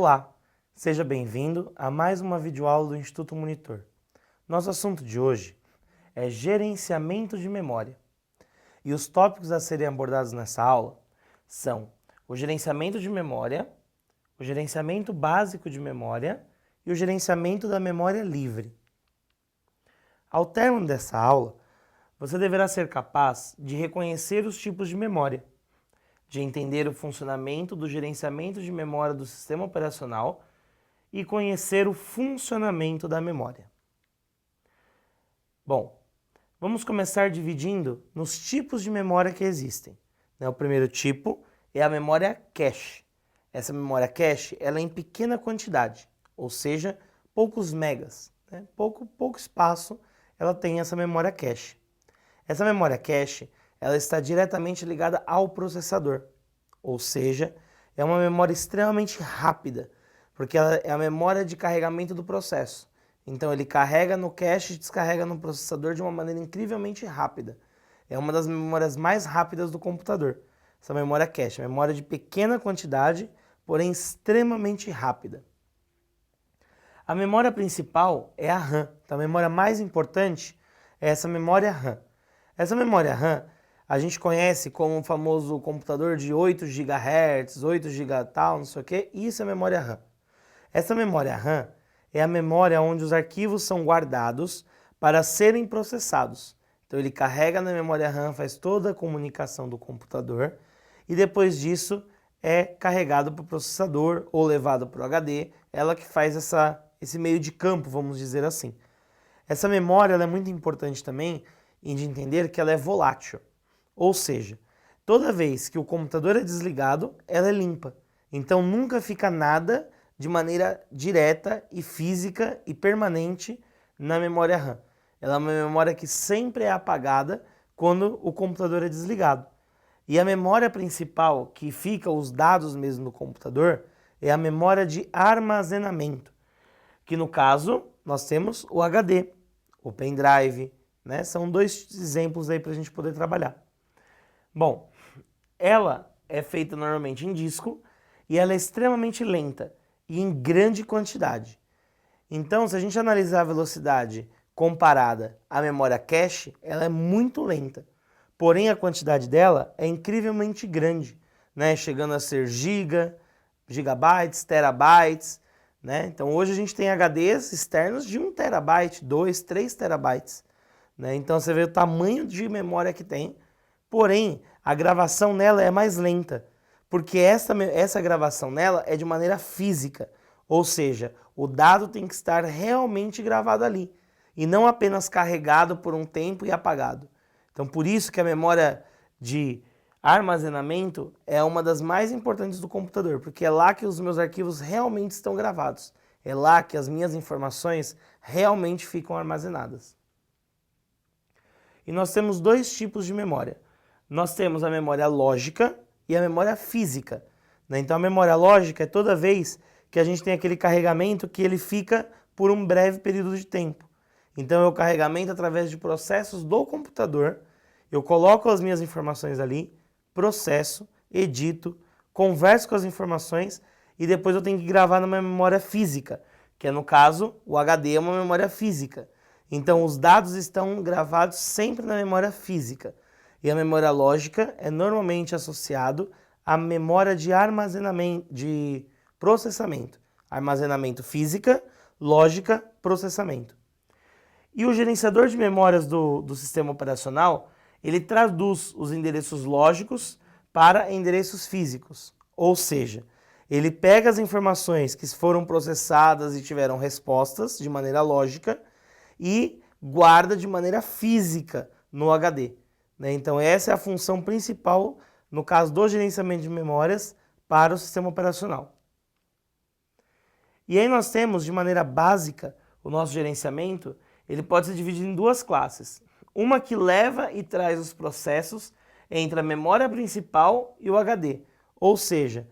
Olá, seja bem-vindo a mais uma videoaula do Instituto Monitor. Nosso assunto de hoje é gerenciamento de memória. E os tópicos a serem abordados nessa aula são o gerenciamento de memória, o gerenciamento básico de memória e o gerenciamento da memória livre. Ao término dessa aula, você deverá ser capaz de reconhecer os tipos de memória, de entender o funcionamento do gerenciamento de memória do sistema operacional e conhecer o funcionamento da memória. Bom, vamos começar dividindo nos tipos de memória que existem. O primeiro tipo é a memória cache. Essa memória cache ela é em pequena quantidade, ou seja, poucos megas, pouco espaço ela tem essa memória cache. Essa memória cache ela está diretamente ligada ao processador, ou seja, é uma memória extremamente rápida, porque ela é a memória de carregamento do processo. Então ele carrega no cache e descarrega no processador de uma maneira incrivelmente rápida. É uma das memórias mais rápidas do computador, essa memória cache, memória de pequena quantidade, porém extremamente rápida. A memória principal é a RAM, então a memória mais importante é essa memória RAM. Essa memória RAM a gente conhece como o famoso computador de 8 GHz, 8 GB tal, não sei o que, isso é memória RAM. Essa memória RAM é a memória onde os arquivos são guardados para serem processados. Então ele carrega na memória RAM, faz toda a comunicação do computador e depois disso é carregado para o processador ou levado para o HD, ela que faz esse meio de campo, vamos dizer assim. Essa memória ela é muito importante também de entender que ela é volátil, ou seja, toda vez que o computador é desligado, ela é limpa. Então nunca fica nada de maneira direta e física e permanente na memória RAM. Ela é uma memória que sempre é apagada quando o computador é desligado. E a memória principal, que fica os dados mesmo no computador, é a memória de armazenamento, que no caso nós temos o HD, o pendrive, São dois exemplos aí para a gente poder trabalhar. Bom, ela é feita normalmente em disco e ela é extremamente lenta e em grande quantidade. Então, se a gente analisar a velocidade comparada à memória cache, ela é muito lenta. Porém, a quantidade dela é incrivelmente grande, chegando a ser gigabytes, terabytes. Então, hoje a gente tem HDs externos de 1 terabyte, 2, 3 terabytes. Então, você vê o tamanho de memória que tem. Porém, a gravação nela é mais lenta, porque essa gravação nela é de maneira física, ou seja, o dado tem que estar realmente gravado ali, e não apenas carregado por um tempo e apagado. Então, por isso que a memória de armazenamento é uma das mais importantes do computador, porque é lá que os meus arquivos realmente estão gravados, é lá que as minhas informações realmente ficam armazenadas. E nós temos dois tipos de memória. Nós temos a memória lógica e a memória física. Então a memória lógica é toda vez que a gente tem aquele carregamento que ele fica por um breve período de tempo. Então é o carregamento através de processos do computador, eu coloco as minhas informações ali, processo, edito, converso com as informações e depois eu tenho que gravar numa memória física, que é no caso o HD é uma memória física. Então os dados estão gravados sempre na memória física. E a memória lógica é normalmente associado à memória de armazenamento, de processamento. Armazenamento física, lógica, processamento. E o gerenciador de memórias do sistema operacional, ele traduz os endereços lógicos para endereços físicos. Ou seja, ele pega as informações que foram processadas e tiveram respostas de maneira lógica e guarda de maneira física no HD. Então essa é a função principal, no caso do gerenciamento de memórias, para o sistema operacional. E aí nós temos, de maneira básica, o nosso gerenciamento, ele pode ser dividido em duas classes. Uma que leva e traz os processos entre a memória principal e o HD. Ou seja,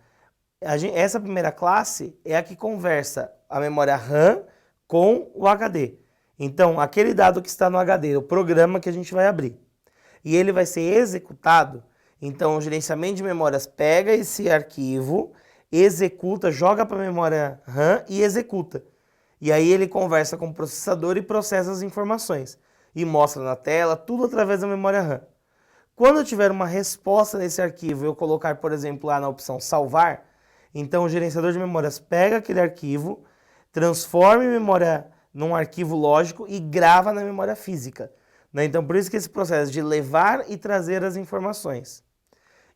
essa primeira classe é a que conversa a memória RAM com o HD. Então, aquele dado que está no HD, o programa que a gente vai abrir, e ele vai ser executado, então o gerenciamento de memórias pega esse arquivo executa, joga para a memória RAM e executa. E aí ele conversa com o processador e processa as informações. E mostra na tela, tudo através da memória RAM. Quando eu tiver uma resposta nesse arquivo, eu colocar, por exemplo, lá na opção salvar, então o gerenciador de memórias pega aquele arquivo, transforma em memória num arquivo lógico e grava na memória física. Então por isso que esse processo de levar e trazer as informações.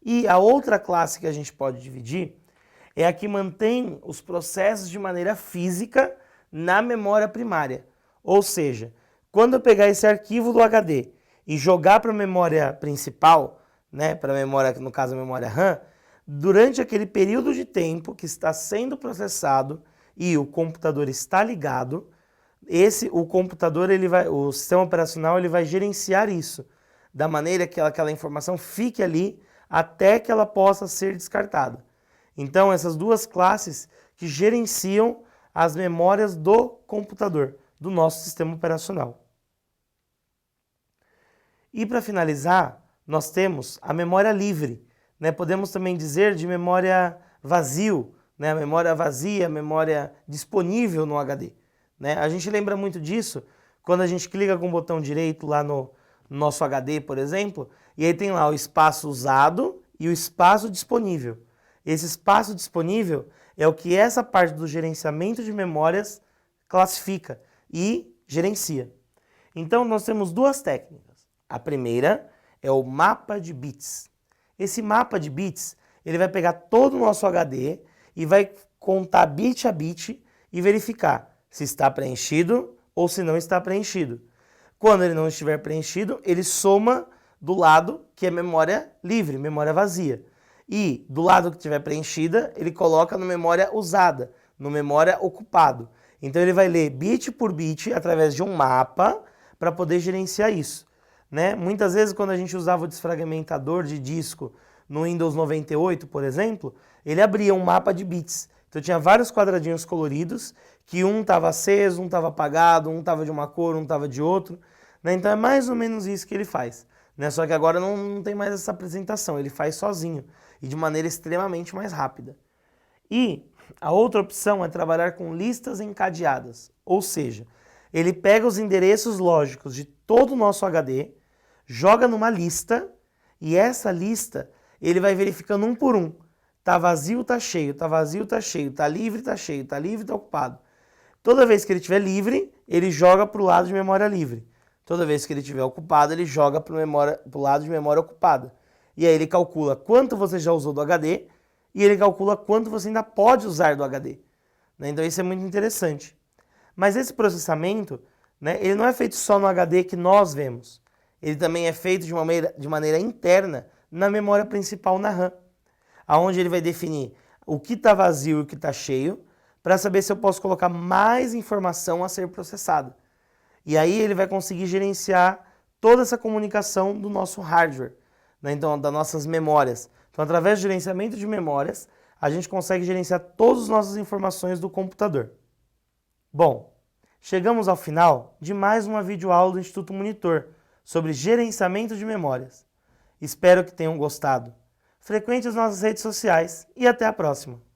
E a outra classe que a gente pode dividir é a que mantém os processos de maneira física na memória primária. Ou seja, quando eu pegar esse arquivo do HD e jogar para a memória principal, para a memória, no caso a memória RAM, durante aquele período de tempo que está sendo processado e o computador está ligado, o computador, o sistema operacional, ele vai gerenciar isso, da maneira que aquela informação fique ali até que ela possa ser descartada. Então, essas duas classes que gerenciam as memórias do computador, do nosso sistema operacional. E para finalizar, nós temos a memória livre. Podemos também dizer de memória vazio, a memória vazia, a memória disponível no HD. A gente lembra muito disso quando a gente clica com o botão direito lá no nosso HD, por exemplo, e aí tem lá o espaço usado e o espaço disponível. Esse espaço disponível é o que essa parte do gerenciamento de memórias classifica e gerencia. Então nós temos duas técnicas. A primeira é o mapa de bits. Esse mapa de bits, ele vai pegar todo o nosso HD e vai contar bit a bit e verificar se está preenchido ou se não está preenchido. Quando ele não estiver preenchido, ele soma do lado que é memória livre, memória vazia. E do lado que estiver preenchida, ele coloca no memória usada, no memória ocupado. Então ele vai ler bit por bit através de um mapa para poder gerenciar isso. Muitas vezes quando a gente usava o desfragmentador de disco no Windows 98, por exemplo, ele abria um mapa de bits. Então tinha vários quadradinhos coloridos, que um estava aceso, um estava apagado, um estava de uma cor, um estava de outro. Então é mais ou menos isso que ele faz. Só que agora não tem mais essa apresentação, ele faz sozinho e de maneira extremamente mais rápida. E a outra opção é trabalhar com listas encadeadas, ou seja, ele pega os endereços lógicos de todo o nosso HD, joga numa lista e essa lista ele vai verificando um por um. Tá vazio, tá cheio, tá vazio, tá cheio, tá livre, tá cheio, tá livre, tá ocupado. Toda vez que ele estiver livre, ele joga para o lado de memória livre. Toda vez que ele estiver ocupado, ele joga para o lado de memória ocupada. E aí ele calcula quanto você já usou do HD e ele calcula quanto você ainda pode usar do HD. Então isso é muito interessante. Mas esse processamento, ele não é feito só no HD que nós vemos. Ele também é feito de maneira interna na memória principal na RAM, onde ele vai definir o que está vazio e o que está cheio, para saber se eu posso colocar mais informação a ser processada. E aí ele vai conseguir gerenciar toda essa comunicação do nosso hardware, então das nossas memórias. Então, através do gerenciamento de memórias, a gente consegue gerenciar todas as nossas informações do computador. Bom, chegamos ao final de mais uma videoaula do Instituto Monitor sobre gerenciamento de memórias. Espero que tenham gostado. Frequente as nossas redes sociais e até a próxima!